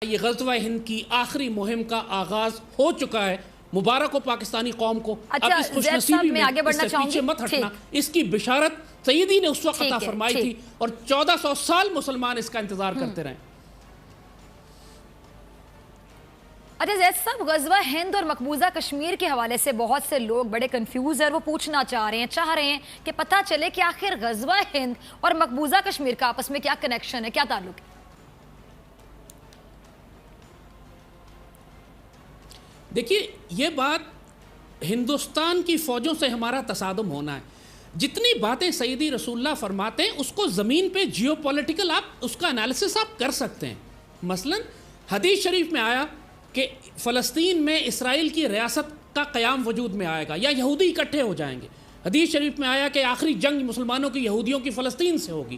یہ غزوہ ہند کی آخری مہم کا آغاز ہو چکا ہے۔ مبارک ہو پاکستانی قوم کو۔ اب اس خوش نصیبی میں اس سے پیچھے مت ہٹنا، اس کی بشارت سیدی نے اس وقت عطا فرمائی تھی اور 1400 سال مسلمان اس کا انتظار کرتے رہے۔ اچھا زید صاحب، غزوہ ہند اور مقبوضہ کشمیر کے حوالے سے بہت سے لوگ بڑے کنفیوز ہیں، وہ پوچھنا چاہ رہے ہیں کہ پتہ چلے کہ آخر غزوہ ہند اور مقبوضہ کشمیر کا آپس میں کیا کنیکشن ہے، کیا تعلق ہے؟ دیکھیے، یہ بات ہندوستان کی فوجوں سے ہمارا تصادم ہونا ہے۔ جتنی باتیں سیدی رسول اللہ فرماتے ہیں اس کو زمین پہ جیو پولیٹیکل آپ اس کا انالیسس آپ کر سکتے ہیں۔ مثلا حدیث شریف میں آیا کہ فلسطین میں اسرائیل کی ریاست کا قیام وجود میں آئے گا یا یہودی اکٹھے ہو جائیں گے۔ حدیث شریف میں آیا کہ آخری جنگ مسلمانوں کی یہودیوں کی فلسطین سے ہوگی۔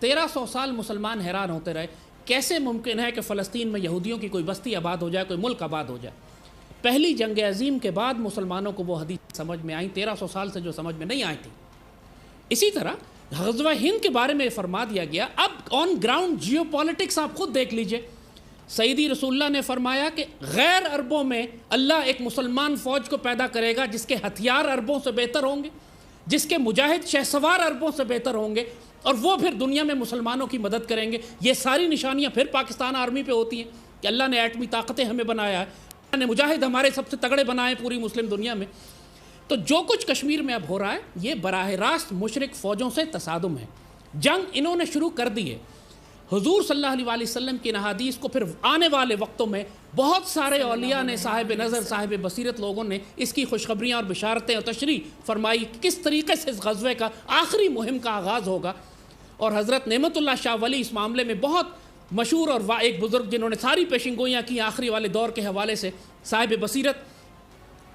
1300 سال مسلمان حیران ہوتے رہے، کیسے ممکن ہے کہ فلسطین میں یہودیوں کی کوئی بستی آباد ہو جائے، کوئی ملک آباد ہو جائے۔ پہلی جنگ عظیم کے بعد مسلمانوں کو وہ حدیث سمجھ میں آئیں، 1300 سال سے جو سمجھ میں نہیں آئی تھی۔ اسی طرح غزوہ ہند کے بارے میں فرما دیا گیا۔ اب آن گراؤنڈ جیو پالیٹکس آپ خود دیکھ لیجئے۔ سیدی رسول اللہ نے فرمایا کہ غیر عربوں میں اللہ ایک مسلمان فوج کو پیدا کرے گا جس کے ہتھیار عربوں سے بہتر ہوں گے، جس کے مجاہد شہسوار عربوں سے بہتر ہوں گے، اور وہ پھر دنیا میں مسلمانوں کی مدد کریں گے۔ یہ ساری نشانیاں پھر پاکستان آرمی پہ ہوتی ہیں کہ اللہ نے ایٹمی طاقتیں ہمیں بنایا ہے، اللہ نے مجاہد ہمارے سب سے تگڑے بنائے پوری مسلم دنیا میں۔ تو جو کچھ کشمیر میں اب ہو رہا ہے یہ براہ راست مشرک فوجوں سے تصادم ہے۔ جنگ انہوں نے شروع کر دی ہے۔ حضور صلی اللہ علیہ وسلم کی احادیث کو پھر آنے والے وقتوں میں بہت سارے اولیاء نے، صاحب نظر، صاحب بصیرت لوگوں نے اس کی خوشخبریاں اور بشارتیں اور تشریح فرمائی کہ کس طریقے سے اس غزوے کا آخری مہم کا آغاز ہوگا۔ اور حضرت نعمت اللہ شاہ ولی اس معاملے میں بہت مشہور اور ایک بزرگ جنہوں نے ساری پیشنگوئیاں کی آخری والے دور کے حوالے سے، صاحب بصیرت،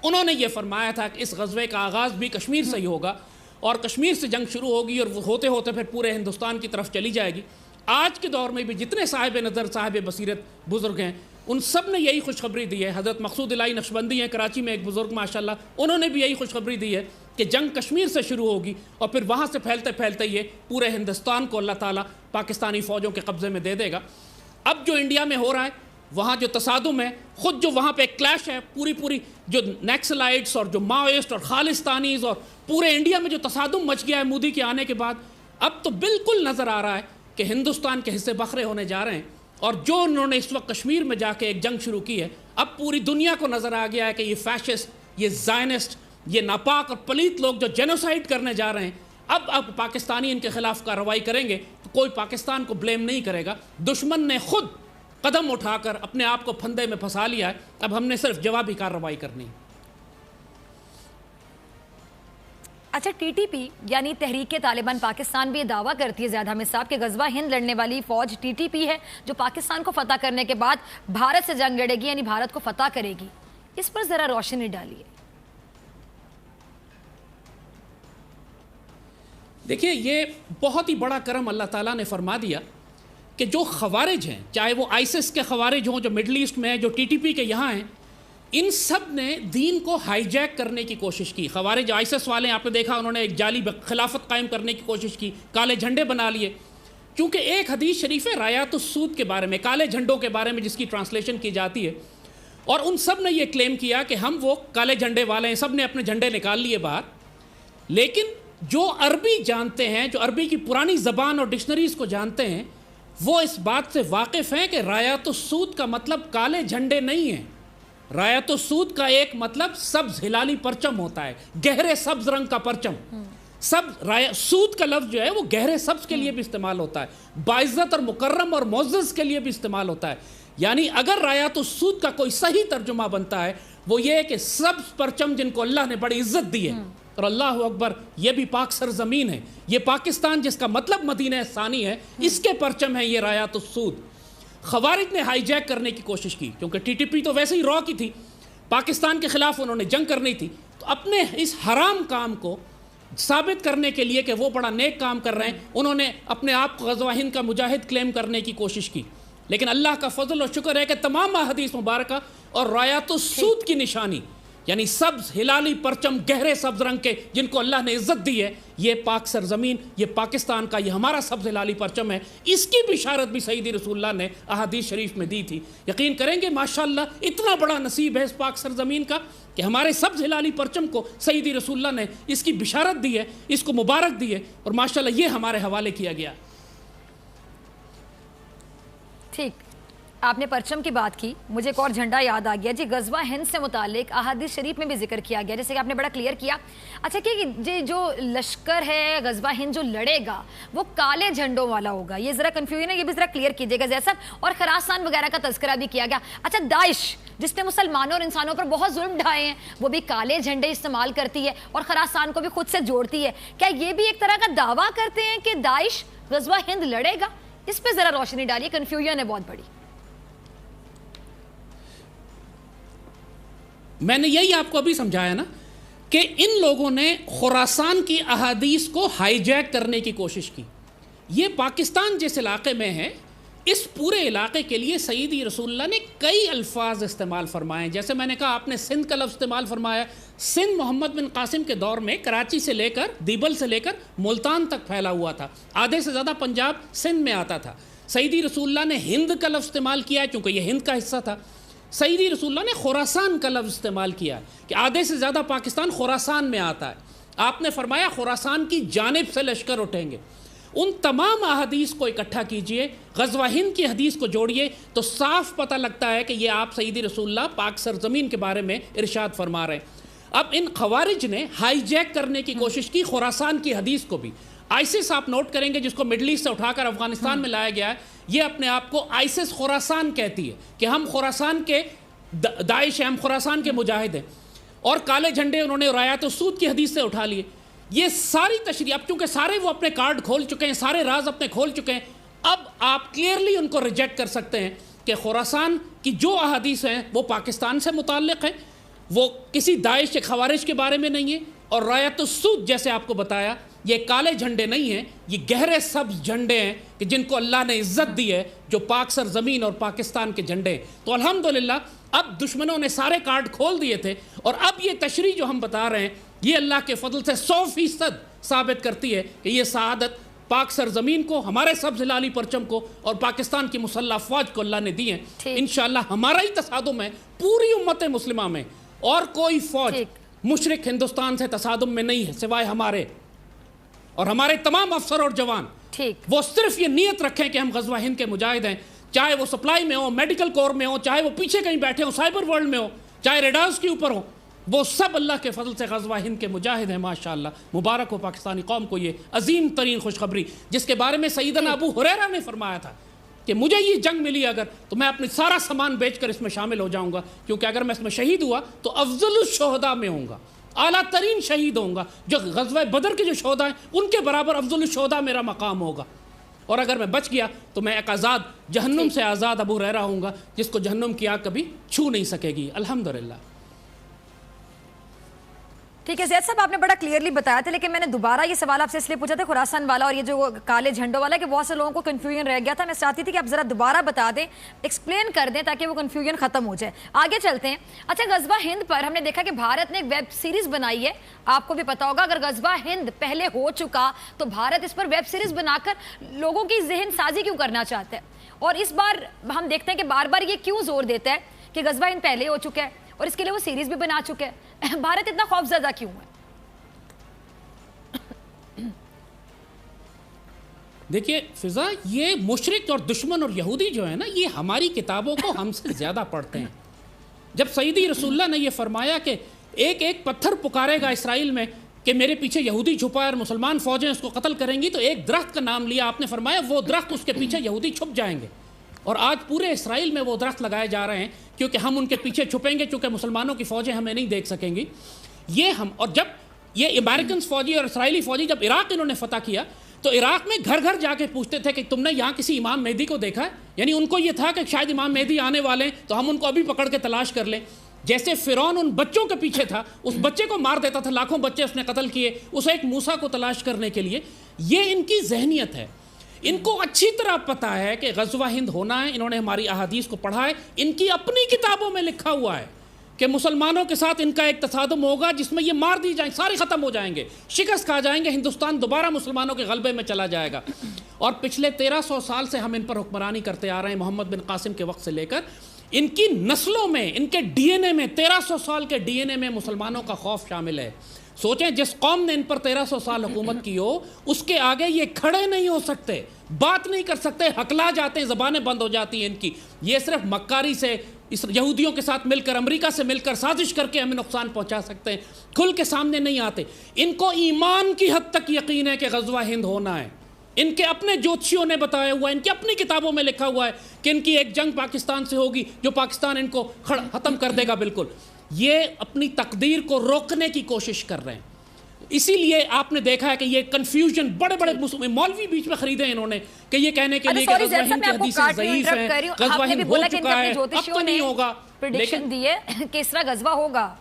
انہوں نے یہ فرمایا تھا کہ اس غزوے کا آغاز بھی کشمیر سے ہی ہوگا اور کشمیر سے جنگ شروع ہوگی اور وہ ہوتے ہوتے پھر پورے ہندوستان کی طرف چلی جائے گی۔ آج کے دور میں بھی جتنے صاحب نظر، صاحب بصیرت بزرگ ہیں ان سب نے یہی خوشخبری دی ہے۔ حضرت مقصود الہی نقشبندی ہیں کراچی میں ایک بزرگ ماشاءاللہ، انہوں نے بھی یہی خوشخبری دی ہے کہ جنگ کشمیر سے شروع ہوگی اور پھر وہاں سے پھیلتے پھیلتے یہ پورے ہندوستان کو اللہ تعالیٰ پاکستانی فوجوں کے قبضے میں دے دے گا۔ اب جو انڈیا میں ہو رہا ہے وہاں جو تصادم ہے، خود جو وہاں پہ ایک کلیش ہے، پوری جو نیکسلائٹس اور جو ماویسٹ اور خالستانیز اور پورے انڈیا میں جو تصادم مچ گیا ہے مودی کے آنے کے بعد، اب تو بالکل نظر آ رہا ہے کہ ہندوستان کے حصے بکھرے ہونے جا رہے ہیں۔ اور جو انہوں نے اس وقت کشمیر میں جا کے ایک جنگ شروع کی ہے، اب پوری دنیا کو نظر آ گیا ہے کہ یہ فیشسٹ، یہ زائنسٹ، یہ ناپاک اور پلیت لوگ جو جینوسائیڈ کرنے جا رہے ہیں، اب پاکستانی ان کے خلاف کارروائی کریں گے تو کوئی پاکستان کو بلیم نہیں کرے گا۔ دشمن نے خود قدم اٹھا کر اپنے آپ کو پھندے میں پھنسا لیا ہے، اب ہم نے صرف جوابی کارروائی کرنی ہے۔ اچھا، ٹی ٹی پی یعنی تحریک طالبان پاکستان بھی یہ دعویٰ کرتی ہے زیاد حامد صاحب کہ غزوہ ہند لڑنے والی فوج ٹی ٹی پی ہے جو پاکستان کو فتح کرنے کے بعد بھارت سے جنگ لڑے گی، یعنی بھارت کو فتح کرے گی۔ اس پر ذرا روشنی ڈالیے۔ دیکھیے، یہ بہت ہی بڑا کرم اللہ تعالیٰ نے فرما دیا کہ جو خوارج ہیں، چاہے وہ آئیسس کے خوارج ہوں جو مڈل ایسٹ میں ہیں، جو ٹی ٹی پی کے یہاں ہیں، ان سب نے دین کو ہائی جیک کرنے کی کوشش کی۔ خوارج آئیسس والے آپ نے دیکھا انہوں نے ایک جعلی خلافت قائم کرنے کی کوشش کی، کالے جھنڈے بنا لیے۔ کیونکہ ایک حدیث شریف ہے رایات السود کے بارے میں، کالے جھنڈوں کے بارے میں، جس کی ٹرانسلیشن کی جاتی ہے، اور ان سب نے یہ کلیم کیا کہ ہم وہ کالے جھنڈے والے ہیں، سب نے اپنے جھنڈے نکال لیے باہر۔ لیکن جو عربی جانتے ہیں، جو عربی کی پرانی زبان اور ڈکشنریز کو جانتے ہیں، وہ اس بات سے واقف ہیں کہ رایات السود کا مطلب کالے جھنڈے نہیں ہیں۔ رایات السود کا ایک مطلب سبز ہلالی پرچم ہوتا ہے، گہرے سبز رنگ کا پرچم۔ سود کا لفظ جو ہے وہ گہرے سبز کے لیے بھی استعمال ہوتا ہے، باعزت اور مکرم اور معزز کے لیے بھی استعمال ہوتا ہے۔ یعنی اگر رایات السود کا کوئی صحیح ترجمہ بنتا ہے وہ یہ ہے کہ سبز پرچم جن کو اللہ نے بڑی عزت دی ہے، اور اللہ اکبر، یہ بھی پاک سرزمین ہے، یہ پاکستان جس کا مطلب مدینہ ثانی ہے، اس کے پرچم ہے یہ رایات السود۔ خوارج نے ہائی جیک کرنے کی کوشش کی، کیونکہ ٹی ٹی پی تو ویسے ہی را کی تھی، پاکستان کے خلاف انہوں نے جنگ کرنی تھی، تو اپنے اس حرام کام کو ثابت کرنے کے لیے کہ وہ بڑا نیک کام کر رہے ہیں، انہوں نے اپنے آپ کو غزوہ ہند کا مجاہد کلیم کرنے کی کوشش کی۔ لیکن اللہ کا فضل و شکر ہے کہ تمام احادیث مبارکہ اور رایات السود کی نشانی یعنی سبز ہلالی پرچم گہرے سبز رنگ کے جن کو اللہ نے عزت دی ہے، یہ پاک سرزمین، یہ پاکستان کا، یہ ہمارا سبز ہلالی پرچم ہے، اس کی بشارت بھی سیدی رسول اللہ نے احادیث شریف میں دی تھی۔ یقین کریں گے ماشاءاللہ اتنا بڑا نصیب ہے اس پاک سرزمین کا کہ ہمارے سبز ہلالی پرچم کو سیدی رسول اللہ نے اس کی بشارت دی ہے، اس کو مبارک دی ہے، اور ماشاءاللہ یہ ہمارے حوالے کیا گیا۔ ٹھیک، آپ نے پرچم کی بات کی، مجھے ایک اور جھنڈا یاد آ گیا جی، غزوہ ہند سے متعلق احادیث شریف میں بھی ذکر کیا گیا، جیسے کہ آپ نے بڑا کلیئر کیا۔ اچھا کہ جی جو لشکر ہے غزوہ ہند جو لڑے گا وہ کالے جھنڈوں والا ہوگا، یہ ذرا کنفیوژن ہے، یہ بھی ذرا کلیئر کیجیے گا زید صاحب۔ اور خراسان وغیرہ کا تذکرہ بھی کیا گیا۔ اچھا داعش جس نے مسلمانوں اور انسانوں پر بہت ظلم ڈھائے ہیں وہ بھی کالے جھنڈے استعمال کرتی ہے اور خراسان کو بھی خود سے جوڑتی ہے، کیا یہ بھی ایک طرح کا دعویٰ کرتے ہیں کہ داعش غزوہ ہند لڑے گا؟ اس پہ ذرا روشنی ڈالیے، کنفیوژن ہے بہت بڑی۔ میں نے یہی آپ کو ابھی سمجھایا نا کہ ان لوگوں نے خراسان کی احادیث کو ہائی جیک کرنے کی کوشش کی۔ یہ پاکستان جس علاقے میں ہے، اس پورے علاقے کے لیے سیدی رسول اللہ نے کئی الفاظ استعمال فرمائے، جیسے میں نے کہا آپ نے سندھ کا لفظ استعمال فرمایا۔ سندھ محمد بن قاسم کے دور میں کراچی سے لے کر دیبل سے لے کر ملتان تک پھیلا ہوا تھا، آدھے سے زیادہ پنجاب سندھ میں آتا تھا۔ سیدی رسول اللہ نے ہند کا لفظ استعمال کیا کیونکہ یہ ہند کا حصہ تھا۔ سیدی رسول اللہ نے خراسان کا لفظ استعمال کیا کہ آدھے سے زیادہ پاکستان خراسان میں آتا ہے۔ آپ نے فرمایا خراسان کی جانب سے لشکر اٹھیں گے۔ ان تمام احادیث کو اکٹھا کیجئے، غزوہ ہند کی حدیث کو جوڑیے تو صاف پتہ لگتا ہے کہ یہ آپ سیدی رسول اللہ پاک سرزمین کے بارے میں ارشاد فرما رہے ہیں۔ اب ان خوارج نے ہائی جیک کرنے کی کوشش کی خراسان کی حدیث کو بھی۔ آئسس آپ نوٹ کریں گے جس کو مڈل ایسٹ سے اٹھا کر افغانستان میں لایا گیا ہے، یہ اپنے آپ کو آئسس خراسان کہتی ہے کہ ہم خراسان کے داعش ہیں، ہم خراسان کے مجاہد ہیں، اور کالے جھنڈے انہوں نے رایات السود کی حدیث سے اٹھا لیے۔ یہ ساری تشریح، اب چونکہ سارے وہ اپنے کارڈ کھول چکے ہیں، سارے راز اپنے کھول چکے ہیں، اب آپ کلیئرلی ان کو ریجیکٹ کر سکتے ہیں کہ خراسان کی جو احادیث ہیں وہ پاکستان سے متعلق ہیں، وہ کسی داعش یا خوارج کے بارے میں نہیں ہے، اور رایات السود جیسے آپ کو بتایا یہ کالے جھنڈے نہیں ہیں، یہ گہرے سبز جھنڈے ہیں کہ جن کو اللہ نے عزت دی ہے، جو پاک سرزمین اور پاکستان کے جھنڈے ہیں۔ تو الحمدللہ اب دشمنوں نے سارے کارڈ کھول دیے تھے، اور اب یہ تشریح جو ہم بتا رہے ہیں یہ اللہ کے فضل سے 100% ثابت کرتی ہے کہ یہ سعادت پاک سرزمین کو، ہمارے سبز ہلالی پرچم کو اور پاکستان کی مسلح افواج کو اللہ نے دی ہیں۔ انشاءاللہ ہمارا ہی تصادم ہے پوری امت مسلمہ میں، اور کوئی فوج مشرق ہندوستان سے تصادم میں نہیں ہے سوائے ہمارے اور ہمارے تمام افسر اور جوان۔ وہ صرف یہ نیت رکھیں کہ ہم غزوہ ہند کے مجاہد ہیں، چاہے وہ سپلائی میں ہو، میڈیکل کور میں ہو، چاہے وہ پیچھے کہیں بیٹھے ہوں سائبر ورلڈ میں ہو، چاہے ریڈارز کے اوپر ہو، وہ سب اللہ کے فضل سے غزوہ ہند کے مجاہد ہیں ماشاءاللہ۔ مبارک ہو پاکستانی قوم کو یہ عظیم ترین خوشخبری، جس کے بارے میں سیدنا ابو ہریرہ نے فرمایا تھا کہ مجھے یہ جنگ ملی اگر تو میں اپنے سارا سامان بیچ کر اس میں شامل ہو جاؤں گا، کیونکہ اگر میں اس میں شہید ہوا تو افضل الشہداء میں ہوں گا، اعلیٰ ترین شہید ہوں گا۔ جو غزوہ بدر کے جو شہداء ہیں ان کے برابر افضل الشہداء میرا مقام ہوگا، اور اگر میں بچ گیا تو میں ایک آزاد، جہنم سے آزاد ابو ہریرہ ہوں گا جس کو جہنم کی آگ کبھی چھو نہیں سکے گی الحمدللہ۔ ٹھیک ہے زید صاحب، آپ نے بڑا کلیئرلی بتایا تھا، لیکن میں نے دوبارہ یہ سوال آپ سے اس لیے پوچھا تھا خراسان والا اور یہ جو کالے جھنڈوں والا کہ بہت سے لوگوں کو کنفیوژن رہ گیا تھا۔ میں چاہتی تھی کہ آپ ذرا دوبارہ بتا دیں، ایکسپلین کر دیں تاکہ وہ کنفیوژن ختم ہو جائے۔ آگے چلتے ہیں۔ اچھا غزوہ ہند پر ہم نے دیکھا کہ بھارت نے ایک ویب سیریز بنائی ہے، آپ کو بھی پتا ہوگا اگر غزوہ ہند پہلے ہو چکا تو بھارت اس پر ویب سیریز بنا کر لوگوں کی ذہن سازی کیوں کرنا چاہتا ہے؟ اور اس بار ہم دیکھتے ہیں کہ بار بار یہ کیوں زور دیتا ہے کہ غزوہ ہند پہلے ہو چکا ہے اور اس کے لیے وہ سیریز بھی بنا چکے ہیں، بھارت اتنا خوف زدہ کیوں ہے؟ دیکھیے فضا، یہ مشرک اور دشمن اور یہودی جو ہے نا، یہ ہماری کتابوں کو ہم سے زیادہ پڑھتے ہیں۔ جب سیدی رسول اللہ نے یہ فرمایا کہ ایک ایک پتھر پکارے گا اسرائیل میں کہ میرے پیچھے یہودی چھپا ہے اور مسلمان فوجیں اس کو قتل کریں گی، تو ایک درخت کا نام لیا آپ نے، فرمایا وہ درخت، اس کے پیچھے یہودی چھپ جائیں گے۔ اور آج پورے اسرائیل میں وہ درخت لگائے جا رہے ہیں کیونکہ ہم ان کے پیچھے چھپیں گے، چونکہ مسلمانوں کی فوجیں ہمیں نہیں دیکھ سکیں گی۔ اور جب یہ امریکنز فوجی اور اسرائیلی فوجی جب عراق انہوں نے فتح کیا تو عراق میں گھر گھر جا کے پوچھتے تھے کہ تم نے یہاں کسی امام مہدی کو دیکھا ہے؟ یعنی ان کو یہ تھا کہ شاید امام مہدی آنے والے ہیں تو ہم ان کو ابھی پکڑ کے تلاش کر لیں۔ جیسے فرعون ان بچوں کے پیچھے تھا، اس بچے کو مار دیتا تھا، لاکھوں بچے اس نے قتل کیے اس ایک موسیٰ کو تلاش کرنے کے لیے۔ یہ ان کی ذہنیت ہے، ان کو اچھی طرح پتہ ہے کہ غزوہ ہند ہونا ہے، انہوں نے ہماری احادیث کو پڑھا ہے، ان کی اپنی کتابوں میں لکھا ہوا ہے کہ مسلمانوں کے ساتھ ان کا ایک تصادم ہوگا جس میں یہ مار دی جائیں، سارے ختم ہو جائیں گے، شکست کھا جائیں گے، ہندوستان دوبارہ مسلمانوں کے غلبے میں چلا جائے گا۔ اور پچھلے 1300 سال سے ہم ان پر حکمرانی کرتے آ رہے ہیں، محمد بن قاسم کے وقت سے لے کر ان کی نسلوں میں، ان کے ڈی این اے میں، 1300 سال کے ڈی این اے میں مسلمانوں کا خوف شامل ہے۔ سوچیں جس قوم نے ان پر 1300 سال حکومت کی ہو، اس کے آگے یہ کھڑے نہیں ہو سکتے، بات نہیں کر سکتے، ہکلا جاتے ہیں، زبانیں بند ہو جاتی ہیں ان کی۔ یہ صرف مکاری سے، اس یہودیوں کے ساتھ مل کر، امریکہ سے مل کر سازش کر کے ہمیں نقصان پہنچا سکتے ہیں، کھل کے سامنے نہیں آتے۔ ان کو ایمان کی حد تک یقین ہے کہ غزوہ ہند ہونا ہے۔ ان کے اپنے جوتشیوں نے بتایا ہوا ہے، ان کی اپنی کتابوں میں لکھا ہوا ہے کہ ان کی ایک جنگ پاکستان سے ہوگی جو پاکستان ان کو ختم کر دے گا بالکل۔ یہ اپنی تقدیر کو روکنے کی کوشش کر رہے ہیں۔ اسی لیے آپ نے دیکھا ہے کہ یہ کنفیوژن بڑے بڑے مولوی بیچ میں خریدے انہوں نے کہ یہ کہنے کے لیے کہ غزوہ ہند کی حدیثیں ضعیف ہیں، غزوہ ہند ہو چکا ہے، اب تو نہیں ہوگا۔ پریڈکشن دی ہے کہ اس طرح غزوہ ہوگا،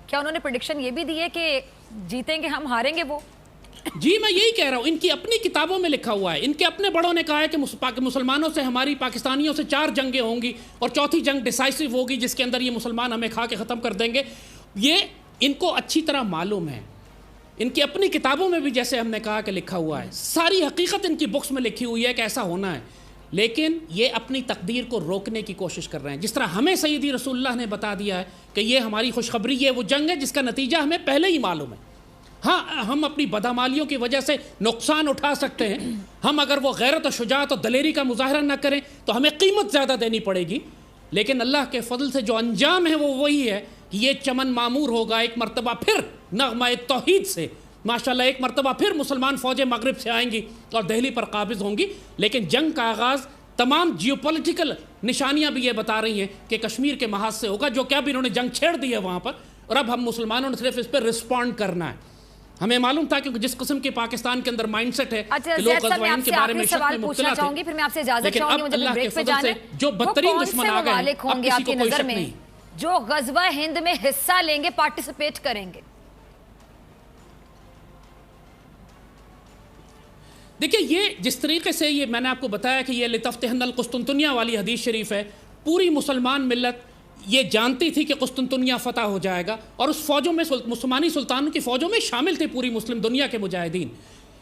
کیا انہوں نے پریڈکشن یہ بھی دی ہے کہ جیتیں گے ہم، ہاریں گے وہ؟ جی میں یہی کہہ رہا ہوں، ان کی اپنی کتابوں میں لکھا ہوا ہے، ان کے اپنے بڑوں نے کہا ہے کہ مسلمانوں سے، ہماری پاکستانیوں سے 4 جنگیں ہوں گی اور چوتھی جنگ ڈیسائسو ہوگی جس کے اندر یہ مسلمان ہمیں کھا کے ختم کر دیں گے۔ یہ ان کو اچھی طرح معلوم ہے، ان کی اپنی کتابوں میں بھی جیسے ہم نے کہا کہ لکھا ہوا ہے، ساری حقیقت ان کی بکس میں لکھی ہوئی ہے کہ ایسا ہونا ہے، لیکن یہ اپنی تقدیر کو روکنے کی کوشش کر رہے ہیں۔ جس طرح ہمیں سیدی رسول اللہ نے بتا دیا ہے کہ یہ ہماری خوشخبری، یہ وہ جنگ ہے جس کا نتیجہ ہمیں پہلے ہی معلوم ہے۔ ہاں ہم اپنی بدعمالیوں کی وجہ سے نقصان اٹھا سکتے ہیں، ہم اگر وہ غیرت و شجاعت و دلیری کا مظاہرہ نہ کریں تو ہمیں قیمت زیادہ دینی پڑے گی، لیکن اللہ کے فضل سے جو انجام ہے وہ وہی ہے کہ یہ چمن معمور ہوگا ایک مرتبہ پھر نغمہ توحید سے، ماشاءاللہ ایک مرتبہ پھر مسلمان فوجیں مغرب سے آئیں گی اور دہلی پر قابض ہوں گی، لیکن جنگ کا آغاز تمام جیوپولیٹیکل نشانیاں بھی یہ بتا رہی ہیں کہ کشمیر کے محاذ سے ہوگا، جو کہ اب انہوں نے جنگ چھیڑ دی ہے وہاں پر، اور اب ہم مسلمانوں نے صرف اس پر رسپونڈ کرنا ہے۔ ہمیں معلوم تھا کہ جس قسم کے پاکستان کے اندر مائنڈ سیٹ ہے کہ لوگ غزوہ ہند کے بارے میں شک میں مبتلا تھے، لیکن اب اللہ کے فضل سے جو بدترین دشمن آ گئے ہیں اب کسی کو کوئی شک نہیں، جو غزوہ ہند میں حصہ لیں گے، پارٹیسپیٹ کریں گے۔ دیکھیں یہ جس طریقے سے یہ میں نے آپ کو بتایا کہ یہ لتفتحن القسطنطنیہ والی حدیث شریف ہے، پوری مسلمان ملت یہ جانتی تھی کہ قسطنطنیہ فتح ہو جائے گا، اور اس فوجوں میں مسلمانی سلطانوں کی فوجوں میں شامل تھے پوری مسلم دنیا کے مجاہدین۔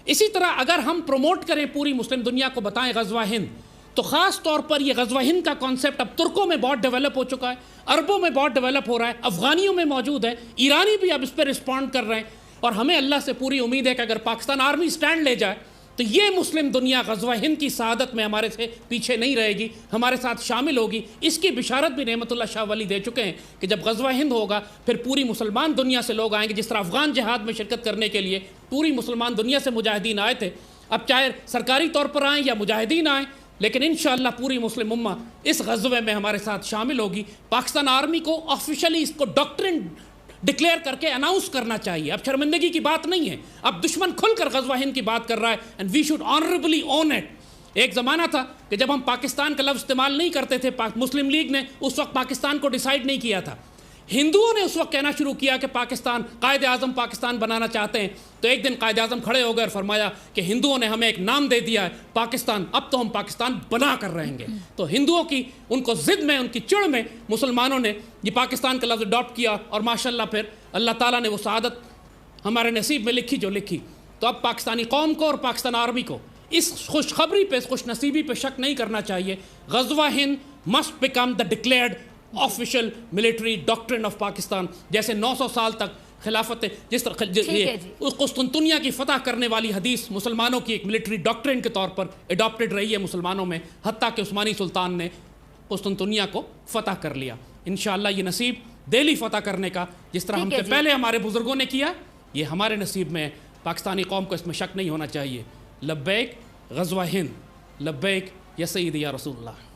اسی طرح اگر ہم پروموٹ کریں، پوری مسلم دنیا کو بتائیں غزوہ ہند، تو خاص طور پر یہ غزوہ ہند کا کانسیپٹ اب ترکوں میں بہت ڈیولپ ہو چکا ہے، عربوں میں بہت ڈیولپ ہو رہا ہے، افغانیوں میں موجود ہے، ایرانی بھی اب اس پہ رسپونڈ کر رہے ہیں، اور ہمیں اللہ سے پوری امید ہے کہ اگر پاکستان آرمی سٹینڈ لے جائے تو یہ مسلم دنیا غزوہ ہند کی سعادت میں ہمارے سے پیچھے نہیں رہے گی، ہمارے ساتھ شامل ہوگی۔ اس کی بشارت بھی نعمت اللہ شاہ ولی دے چکے ہیں کہ جب غزوہ ہند ہوگا پھر پوری مسلمان دنیا سے لوگ آئیں گے، جس طرح افغان جہاد میں شرکت کرنے کے لیے پوری مسلمان دنیا سے مجاہدین آئے تھے، اب چاہے سرکاری طور پر آئیں یا مجاہدین آئیں، لیکن انشاءاللہ پوری مسلم امہ اس غزوے میں ہمارے ساتھ شامل ہوگی۔ پاکستان آرمی کو آفیشلی اس کو ڈاکٹرن ڈکلیئر کر کے اناؤنس کرنا چاہیے، اب شرمندگی کی بات نہیں ہے، اب دشمن کھل کر غزوہ ہند کی بات کر رہا ہے، and we should honourably own it. ایک زمانہ تھا کہ جب ہم پاکستان کا لفظ استعمال نہیں کرتے تھے، مسلم لیگ نے اس وقت پاکستان کو ڈیسائیڈ نہیں کیا تھا، ہندوؤں نے اس وقت کہنا شروع کیا کہ پاکستان، قائد اعظم پاکستان بنانا چاہتے ہیں، تو ایک دن قائد اعظم کھڑے ہو گئے اور فرمایا کہ ہندوؤں نے ہمیں ایک نام دے دیا ہے پاکستان، اب تو ہم پاکستان بنا کر رہیں گے۔ تو ہندوؤں کی ان کو ضد میں، ان کی چڑ میں مسلمانوں نے یہ پاکستان کا لفظ اڈاپٹ کیا، اور ماشاءاللہ پھر اللہ تعالیٰ نے وہ سعادت ہمارے نصیب میں لکھی جو لکھی۔ تو اب پاکستانی قوم کو اور پاکستان آرمی کو اس خوشخبری پہ، اس خوش نصیبی پہ شک نہیں کرنا چاہیے۔ غزوہ ہند must become the declared official military doctrine of Pakistan, جیسے 900 سال تک خلافت، جس طرح اس قسطنطنیہ کی فتح کرنے والی حدیث مسلمانوں کی ایک ملٹری ڈاکٹرن کے طور پر اڈاپٹڈ رہی ہے مسلمانوں میں، حتیٰ کہ عثمانی سلطان نے قسطنطنیہ کو فتح کر لیا۔ انشاءاللہ یہ نصیب دہلی فتح کرنے کا، جس طرح ہم سے پہلے ہمارے بزرگوں نے کیا، یہ ہمارے نصیب میں ہے۔ پاکستانی قوم کو اس میں شک نہیں ہونا چاہیے۔ لبیک غزوہ ہند، لبیک یا سیدی یا رسول اللہ۔